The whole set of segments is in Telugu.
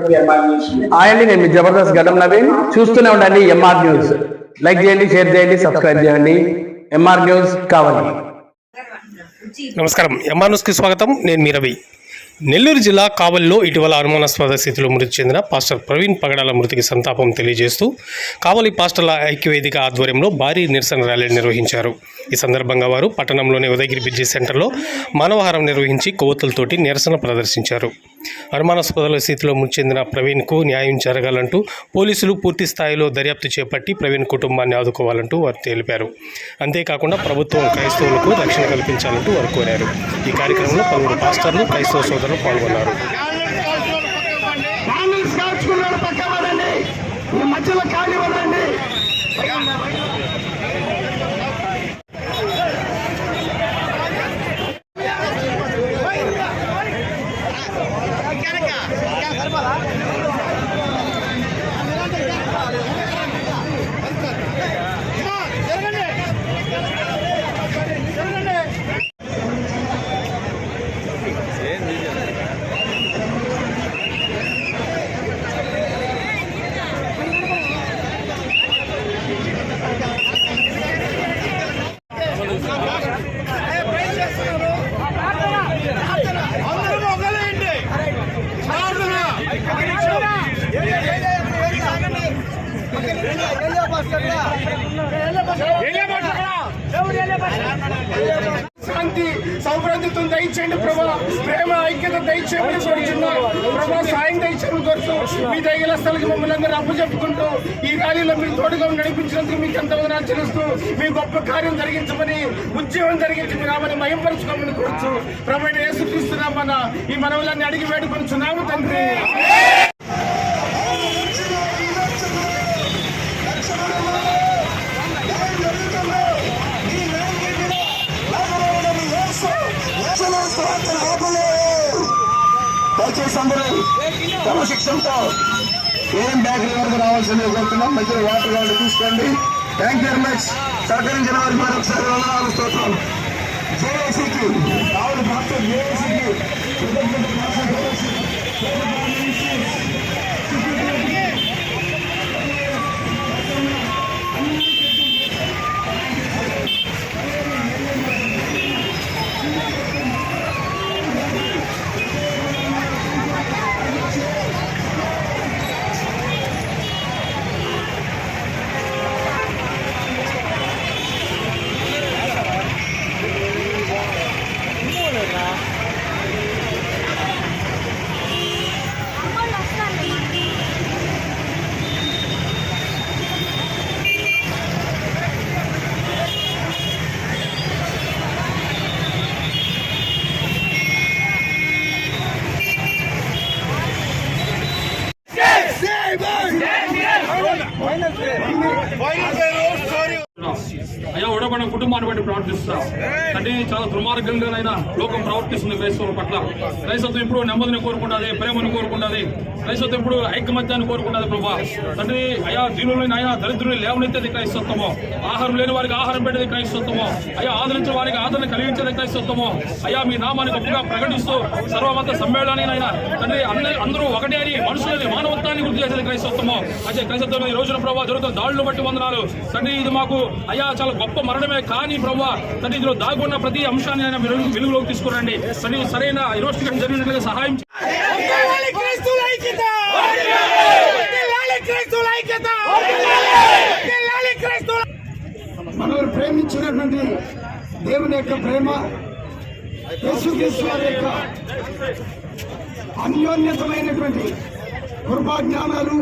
అండి, నేను మీ జబర్దస్త్ గడ్డం నవీన్. చూస్తూనే ఉండండి ఎంఆర్ న్యూస్. లైక్ చేయండి, షేర్ చేయండి, సబ్స్క్రైబ్ చేయండి. ఎంఆర్ న్యూస్ కావాలి. నమస్కారం, ఎంఆర్ న్యూస్కి స్వాగతం. నేను మీ రవి. నెల్లూరు జిల్లా కావలిలో ఇటీవల అనుమానాస్పద స్థితిలో మృతి చెందిన పాస్టర్ ప్రవీణ్ పగడాల మృతికి సంతాపం తెలియజేస్తూ కావలి పాస్టర్ల ఐక్యవేదిక ఆధ్వర్యంలో భారీ నిరసన ర్యాలీ నిర్వహించారు. ఈ సందర్భంగా వారు పట్టణంలోని ఉదయగిరి బ్రిడ్జి సెంటర్లో మానవహారం నిర్వహించి కొవ్వొత్తులతోటి నిరసన ప్రదర్శించారు. అనుమానాస్పద స్థితిలో మృతి చెందిన ప్రవీణ్కు న్యాయం జరగాలంటూ పోలీసులు పూర్తి స్థాయిలో దర్యాప్తు చేపట్టి ప్రవీణ్ కుటుంబాన్ని ఆదుకోవాలంటూ వారు తెలిపారు. అంతేకాకుండా ప్రభుత్వం క్రైస్తవులకు రక్షణ కల్పించాలంటూ వారు కోరారు. ఈ కార్యక్రమంలో పలువురు పాస్టర్లు, క్రైస్తవ సోదరులు పాల్గొన్నారు. శాంతి సౌభ్రాంతితో దయచేయండి ప్రభా, ప్రేమ ఐక్యత దయచేయమని కోరుచున్నాం ప్రభా, సాయం దయచేయమని కోరుతూ మీ దయగల స్థలకి మమ్మల్ని అందరూ అప్పచెప్పుకుంటూ ఈ ర్యాలీలో మీరు తోడుగా నడిపించినందుకు మీకు ఎంత వందనాలు చెల్లిస్తూ మీ గొప్ప కార్యం జరిగించమని, ఉద్యోగం జరిగించి మీరు ఆమెను మయంపరచుకోమని కోరుచు ప్రభువైన యేసుక్రీస్తునామమున ఈ మనవులన్నీ అడిగి వేడుకొనుచున్నాము తండ్రి. దయచేసి అందరూ క్రమశిక్షణతో ఏం బ్యాగ్ వరకు రావాల్సింది కోరుతున్నాం. మధ్యలో వాటర్ వాళ్ళు తీసుకోండి. Thank you very much. సహకరించిన వారికి మరొకసారి వందనాలు, స్తోత్రం. జేఏసీకి రావులు డాక్టర్ జేఏసీకి అయ్యా ఉడబడిన కుటుంబాన్ని బట్టి ప్రవర్తిస్తా అంటే చాలా దుర్మార్గంగానైనా లోకం ప్రవర్తిస్తుంది క్రైస్తవుల పట్ల. క్రైస్తవం ఇప్పుడు నెమ్మదిని కోరుకుంటుంది, ప్రేమను కోరుకుంటుంది. క్రైస్తవం ఇప్పుడు ఐకమత్యాన్ని కోరుకుంటుంది ప్రభా. తండ్రి అయ్యా దీనులని ఆయన దరిద్రుని లేవనెత్తేది క్రైస్తత్వము, ఆహారం లేని వారికి ఆహారం పెట్టేది క్రైస్తత్వము, అయ్యా ఆదరించిన వారికి ఆదరణ కలిగించేది క్రైస్తత్వము. అయ్యా మీ నామాన్ని గొప్పగా ప్రకటిస్తూ సర్వమత సమ్మేళనాన్ని ఆయన తండ్రి అందరూ ఒకటే అని మనుషులని మానవత్వాన్ని గుర్తు చేసేది క్రైస్తత్వము. అయితే క్రైస్తత్వం ఈ రోజున ప్రభావ జరుగుతున్న దాడులను బట్టి వందనాలు తండ్రి. ఇది మాకు అయ్యా చాలా గొప్ప మరణమే కానీ ప్రభావ తండ్రి ఇందులో దాగున్న ప్రతి అంశాన్ని ఆయన వెలుగులోకి తీసుకురండి తండ్రి. సరైన ఇన్వెస్టిగేషన్ జరిగినట్లుగా సహాయం మనల్ని ప్రేమించినటువంటి దేవుని యొక్క ప్రేమ, యేసుక్రీస్తు వారి యొక్క అన్యోన్యతమైనటువంటి కృపా జ్ఞానాలు,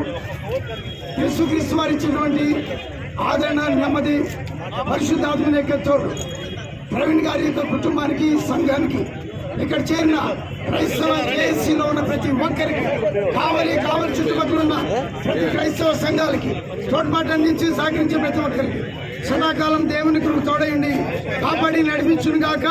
యేసుక్రీస్తు వారు ఇచ్చినటువంటి ఆదరణ, నెమ్మది, పరిశుద్ధాత్మ యొక్క తోడు ప్రవీణ్ గారి యొక్క కుటుంబానికి, సంఘానికి, ఇక్కడ చేరిన క్రైస్తవ ఏసీలో ఉన్న ప్రతి ఒక్కరికి, కావలి చుట్టుపక్కల ఉన్న ప్రతి క్రైస్తవ సంఘాలకి తోడ్పాటు అందించి సహకరించే ప్రతి ఒక్కరికి సదాకాలం దేవుని కృప తోడయండి, కాపాడి నడిపించును గాక.